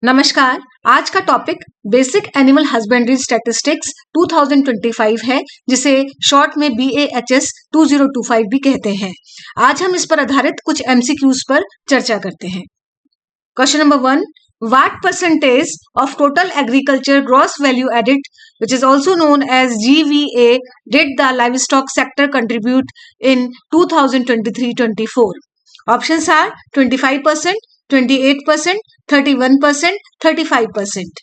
नमस्कार। आज का topic basic animal husbandry statistics 2025 है, जिसे शॉर्ट में BAHS 2025 भी कहते हैं। आज हम इस पर आधारित कुछ MCQs पर चर्चा करते हैं। Question number 1, what percentage of total agriculture gross value added, which is also known as GVA, did the livestock sector contribute in 2023-24? Options are 25%, 28%, 31%, 35%.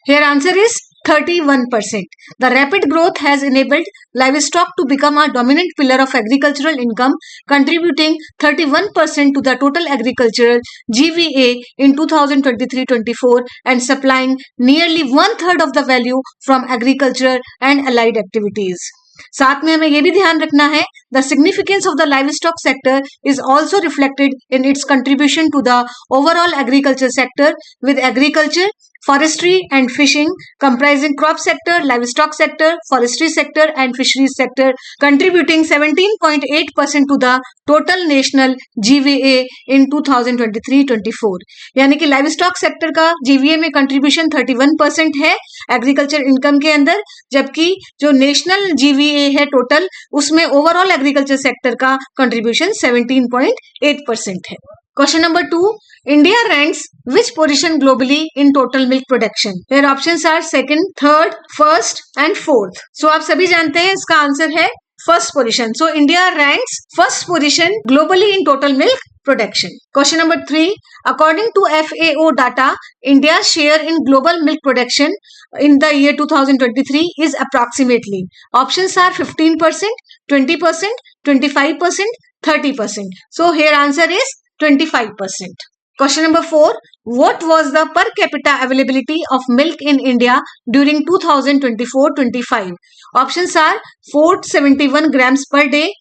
Here answer is 31%. The rapid growth has enabled livestock to become a dominant pillar of agricultural income, contributing 31% to the total agricultural GVA in 2023-24 and supplying nearly one-third of the value from agriculture and allied activities. साथ में हमें यह भी ध्यान रखना है, the significance of the livestock sector is also reflected in its contribution to the overall agriculture sector, with agriculture, forestry and fishing comprising crop sector, livestock sector, forestry sector and fisheries sector contributing 17.8% to the total national GVA in 2023-24. यानी कि livestock sector का GVA में contribution 31% है agriculture income के अंदर, जबकि जो national GVA है टोटल, उसमें ओवरऑल एग्रीकल्चर सेक्टर का कंट्रीब्यूशन 17.8% है। Question number 2, India ranks which position globally in total milk production? Here options are second, third, first and fourth. So आप सभी जानते हैं इसका आंसर है first position. So India ranks first position globally in total milk production. Question number 3, according to FAO data, India's share in global milk production in the year 2023 is approximately. Options are 15%, 20%, 25%, 30%. So here answer is 25%. Question number 4, what was the per capita availability of milk in India during 2024-25? Options are 471 grams per day,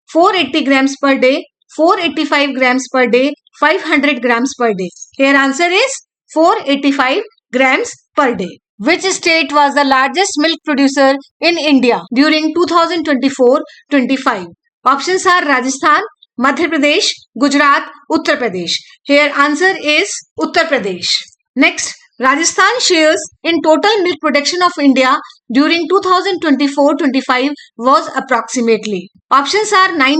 480 grams per day, 485 grams per day, 500 grams per day. Here answer is 485 grams per day. Which state was the largest milk producer in India during 2024-25? Options are Rajasthan, Madhya Pradesh, Gujarat, Uttar Pradesh. Here answer is Uttar Pradesh. Next, Rajasthan shares in total milk production of India during 2024-25 was approximately. Options are 9%,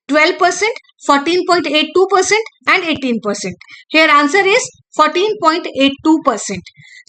12%, 14.82% and 18%. Here answer is 14.82%.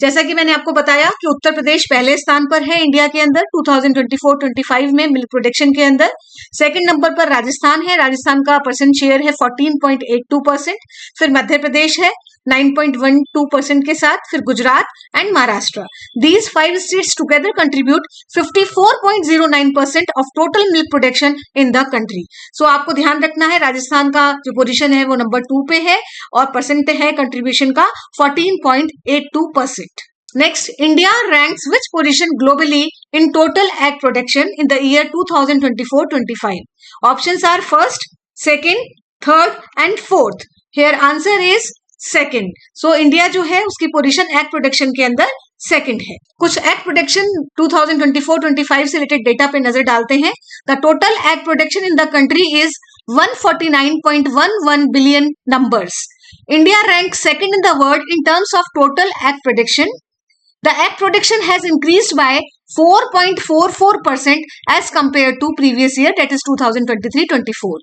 जैसा कि मैंने आपको बताया कि उत्तर प्रदेश पहले स्थान पर है इंडिया के अंदर 2024-25 में मिल्क प्रोडक्शन के अंदर। सेकंड नंबर पर राजस्थान है, राजस्थान का परसेंट शेयर है 14.82%। फिर मध्य प्रदेश है 9.12% के साथ, फिर Gujarat and Maharashtra. These 5 states together contribute 54.09% of total milk production in the country. So आपको ध्यान रखना है राजस्थान का जो पोजीशन है वो नंबर 2 पे है और परसेंट है कंट्रीब्यूशन का 14.82%. Next, India ranks which position globally in total egg production in the year 2024-25? Options are first, second, third and fourth. Here answer is second. So India जो है उसकी पोजीशन एग प्रोडक्शन के अंदर second है. कुछ egg production 2024-25 से related data पे नजर डालते हैं. The total egg production in the country is 149.11 billion numbers. India rank second in the world in terms of total egg production. The egg production has increased by 4.44% as compared to previous year, that is 2023-24.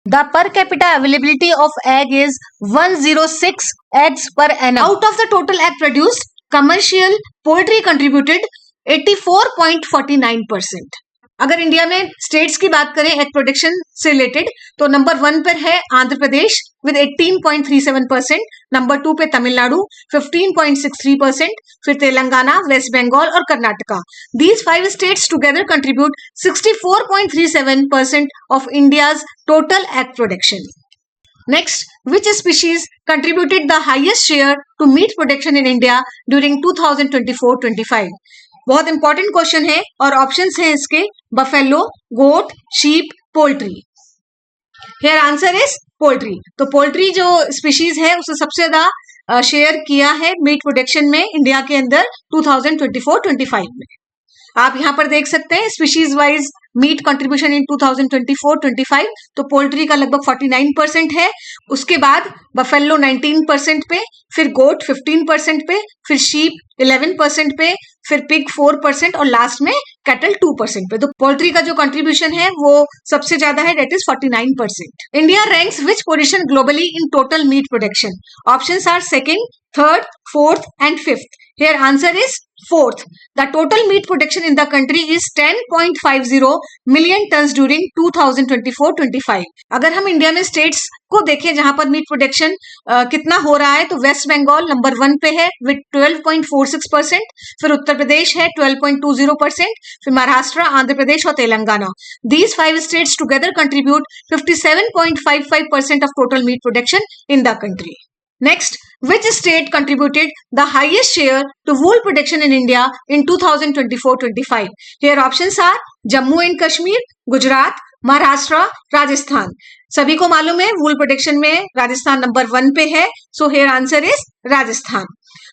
The per capita availability of egg is 106 eggs per annum. Out of the total egg produced, commercial poultry contributed 84.49%. अगर India में states की बात करें egg production से related तो number 1 पर है Andhra Pradesh with 18.37%, number 2 पे तमिलनाडु 15.63%, फिर तेलंगाना, वेस्ट बंगाल और Karnataka. These 5 states together contribute 64.37% of India's total egg production. Next, which species contributed the highest share to meat production in India during 2024-25? बहुत इंपॉर्टेंट क्वेश्चन है और ऑप्शंस हैं इसके buffalo, goat, sheep, poultry. Here answer is poultry. तो poultry जो species है उसने सबसे ज्यादा शेयर किया है मीट प्रोडक्शन में इंडिया के अंदर 2024-25 में. आप यहाँ पर देख सकते हैं species wise meat contribution in 2024-25, तो पोल्ट्री का लगभग 49% है। उसके बाद बफेलो 19% पे, फिर गोट 15% पे, फिर शीप 11% पे, फिर पिग 4% और लास्ट में कैटल 2% पे। तो पोल्ट्री का जो कंट्रीब्यूशन है वो सबसे ज्यादा है, that is 49%। India ranks which position globally in total meat production? Options are second, third, fourth and fifth. Here answer is fourth. The total meat production in the country is 10.50 million tons during 2024-25. अगर हम India में states को देखें जहां पर meat production कितना हो रहा है, तो वेस्ट बंगाल नंबर 1 पे है विद 12.46%, फिर उत्तर प्रदेश है 12.20%, फिर महाराष्ट्र, आंध्र प्रदेश और Telangana. These 5 states together contribute 57.55% of total meat production in the country. Next, which state contributed the highest share to wool production in India in 2024-25? Here options are Jammu and Kashmir, Gujarat, Maharashtra, Rajasthan. सभी को मालूम है वूल production में Rajasthan number 1 पे है, so here answer is Rajasthan.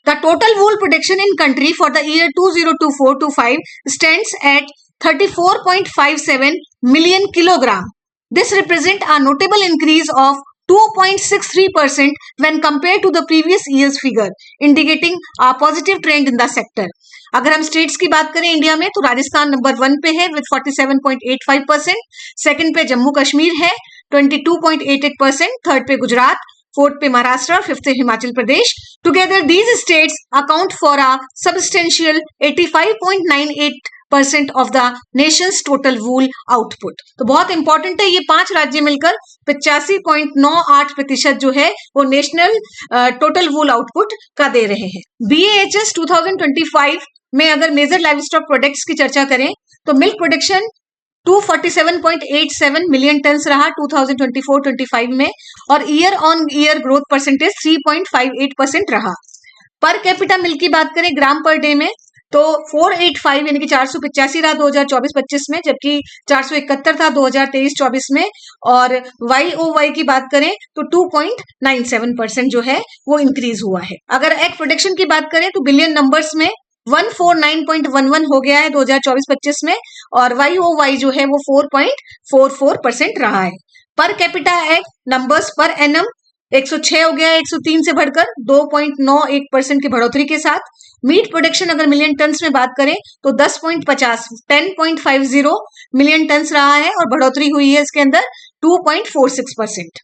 The total wool production in country for the year 2024-25 stands at 34.57 million kilogram. This represents a notable increase of 2.63% when compared to the previous year's figure, indicating a positive trend in the sector. अगर हम states की बात करें India में, तो Rajasthan number 1 पे है with 47.85%, second पे जम्मू कश्मीर है 22.88%, थर्ड पे गुजरात, फोर्थ पे Maharashtra, fifth Himachal Pradesh. Together these states account for a substantial 85.98% of the Nations total wool output. तो बहुत इंपॉर्टेंट है, ये 5 राज्य मिलकर 85.98% जो है वो नेशनल टोटल वूल आउटपुट का दे रहे हैं। BAHS 2025 में अगर मेजर लाइव स्टॉक प्रोडक्ट्स की चर्चा करें, तो मिल्क प्रोडक्शन 247.87 मिलियन टन्स रहा 2024-25 में, और year on year growth percentage 3.58% रहा। पर कैपिटा मिल्क की बात करें ग्राम पर डे में, तो 485 यानी कि 485 रहा 2024-25 में, जबकि 471 था 2023-24 में। और YOY की बात करें तो 2.97% जो है वो इंक्रीज हुआ है। अगर एग प्रोडक्शन की बात करें तो बिलियन नंबर्स में 149.11 हो गया है 2024-25 में, और YOY जो है वो 4.44% रहा है। Per capita egg numbers per annum 106 हो गया है 103 से बढ़कर 2.91% की बढ़ोतरी के साथ। मीट प्रोडक्शन अगर मिलियन टन्स में बात करें तो 10.50 मिलियन टन्स रहा है, और बढ़ोतरी हुई है इसके अंदर 2.46%।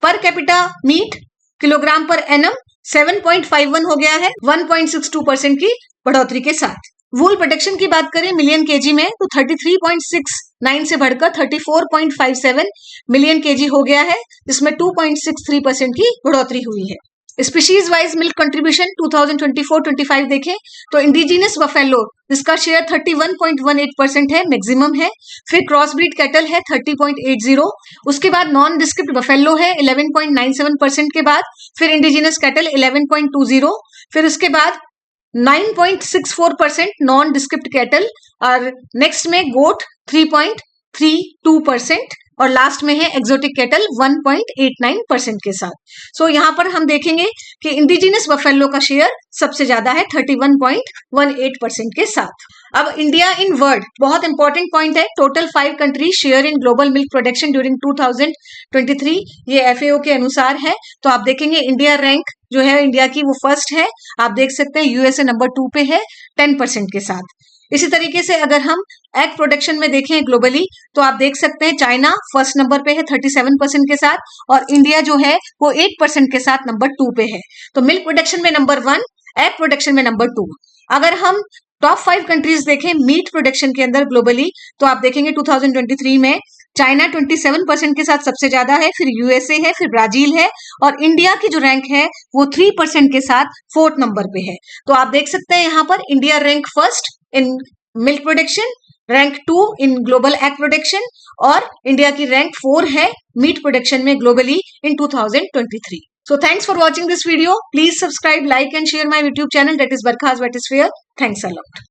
Per capita meat kilogram per annum 7.51 हो गया है 1.62% की बढ़ोतरी के साथ। वूल प्रोडक्शन की बात करें मिलियन केजी में तो 33.69 से बढ़कर 34.57 मिलियन केजी हो गया है, जिसमें 2.63% की बढ़ोतरी हुई है। स्पीशीज वाइज मिल्क कंट्रीब्यूशन 2024-25 देखें तो इंडिजिनस बफेलो जिसका शेयर 31.18% है, मैक्सिमम है। फिर क्रॉस ब्रीड कैटल है 30.80, उसके बाद नॉन डिस्क्रिप्ट बफेलो है 11.97% के बाद, फिर इंडिजिनस कैटल 11.20, फिर उसके बाद 9.64% नॉन डिस्क्रिप्ट कैटल, और नेक्स्ट में गोट 3.32%, और लास्ट में है एक्सोटिक कैटल 1.89% के साथ। सो यहाँ पर हम देखेंगे कि इंडिजिनस बफेलो का शेयर सबसे ज्यादा है 31.18% के साथ। अब इंडिया इन वर्ल्ड, बहुत इंपॉर्टेंट पॉइंट है। Total 5 country share in global milk production during 2023, ये FAO के अनुसार है। तो आप देखेंगे इंडिया रैंक जो है इंडिया की वो फर्स्ट है, आप देख सकते हैं USA नंबर 2 पे है 10% के साथ। इसी तरीके से अगर हम एग प्रोडक्शन में देखें ग्लोबली तो आप देख सकते हैं चाइना फर्स्ट नंबर पे है 37% के साथ, और इंडिया जो है वो 8% के साथ नंबर 2 पे है। तो मिल्क प्रोडक्शन में नंबर 1, एग प्रोडक्शन में नंबर 2। अगर हम टॉप 5 कंट्रीज देखें मीट प्रोडक्शन के अंदर ग्लोबली, तो आप देखेंगे 2023 में चाइना 27% के साथ सबसे ज्यादा है, फिर USA है, फिर ब्राजील है, और इंडिया की जो रैंक है वो 3% के साथ 4th नंबर पे है। तो आप देख सकते हैं यहाँ पर India rank first in milk production, rank 2 in global egg production, और इंडिया की रैंक 4 है मीट प्रोडक्शन में globally in 2023। So thanks for watching this video. Please subscribe, like and share my YouTube channel, that is Barkha's Vetisphere. Thanks a lot.